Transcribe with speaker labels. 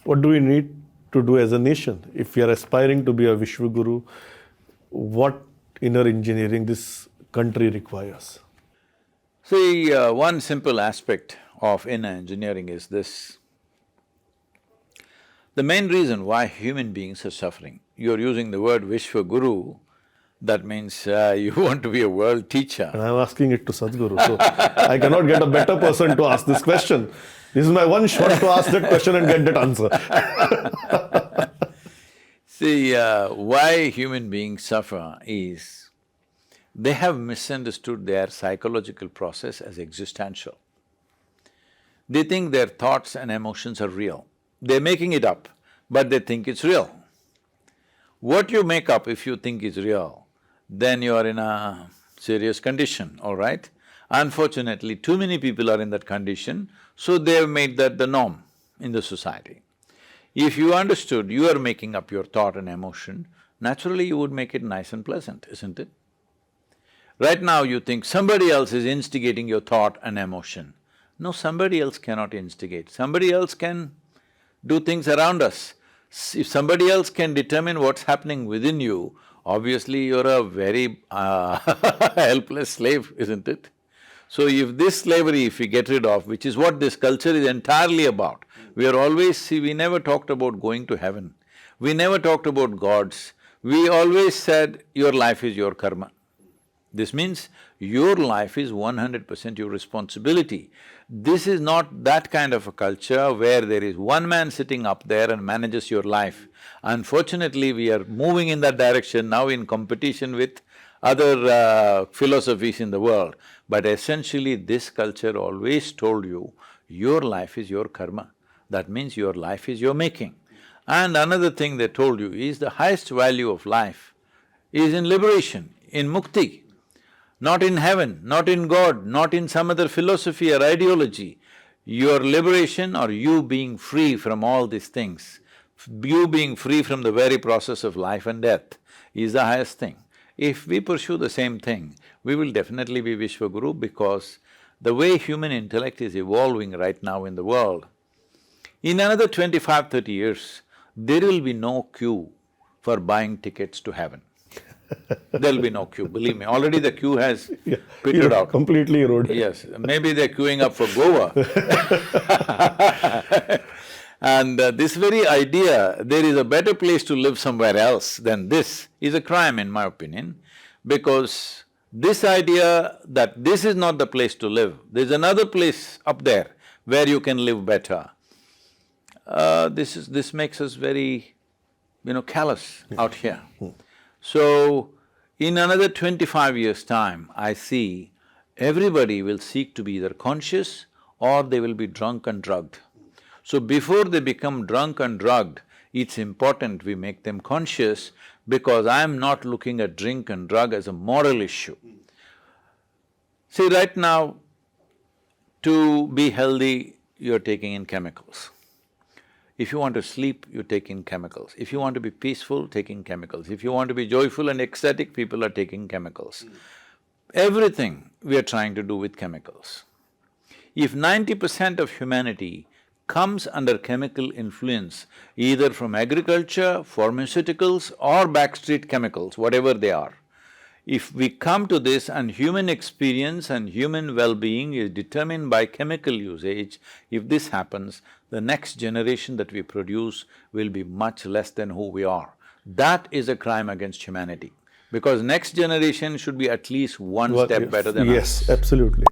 Speaker 1: What do we need to do as a nation? If we are aspiring to be a Vishwaguru, what inner engineering this country requires?
Speaker 2: See, one simple aspect of inner engineering is this. The main reason why human beings are suffering, you're using the word Vishwaguru, that means you want to be a world teacher.
Speaker 1: And I'm asking it to Sadhguru, so I cannot get a better person to ask this question. This is my one shot to ask that question and get that answer.
Speaker 2: See, why human beings suffer is they have misunderstood their psychological process as existential. They think their thoughts and emotions are real. They're making it up, but they think it's real. What you make up if you think is real, then you are in a serious condition, all right? Unfortunately, too many people are in that condition, so they've made that the norm in the society. If you understood you are making up your thought and emotion, naturally you would make it nice and pleasant, isn't it? Right now you think somebody else is instigating your thought and emotion. No, somebody else cannot instigate, somebody else can do things around us. If somebody else can determine what's happening within you, obviously you're a very helpless slave, isn't it? So if this slavery, if we get rid of, which is what this culture is entirely about, we are always… see, we never talked about going to heaven, we never talked about gods, we always said your life is your karma. This means your life is 100% your responsibility. This is not that kind of a culture where there is one man sitting up there and manages your life. Unfortunately, we are moving in that direction now in competition with other philosophies in the world. But essentially, this culture always told you, your life is your karma. That means your life is your making. And another thing they told you is the highest value of life is in liberation, in mukti. Not in heaven, not in God, not in some other philosophy or ideology. Your liberation or you being free from all these things, you being free from the very process of life and death is the highest thing. If we pursue the same thing, we will definitely be Vishwaguru because the way human intellect is evolving right now in the world, in another 25-30 years, there will be no queue for buying tickets to heaven. There'll be no queue, believe me. Already the queue has petered out.
Speaker 1: Completely eroded.
Speaker 2: Yes, maybe they're queuing up for Goa. And this very idea, there is a better place to live somewhere else than this, is a crime in my opinion, because this idea that this is not the place to live, there's another place up there where you can live better, this makes us very, callous out here. So, in another 25 years' time, I see everybody will seek to be either conscious or they will be drunk and drugged. So before they become drunk and drugged, it's important we make them conscious because I'm not looking at drink and drug as a moral issue. See, right now, to be healthy, you're taking in chemicals. If you want to sleep, you take in chemicals. If you want to be peaceful, taking chemicals. If you want to be joyful and ecstatic, people are taking chemicals. Everything we are trying to do with chemicals. If 90% of humanity comes under chemical influence, either from agriculture, pharmaceuticals or backstreet chemicals, whatever they are, if we come to this and human experience and human well-being is determined by chemical usage, if this happens, the next generation that we produce will be much less than who we are. That is a crime against humanity, because next generation should be at least one step better than us.
Speaker 1: Yes, absolutely.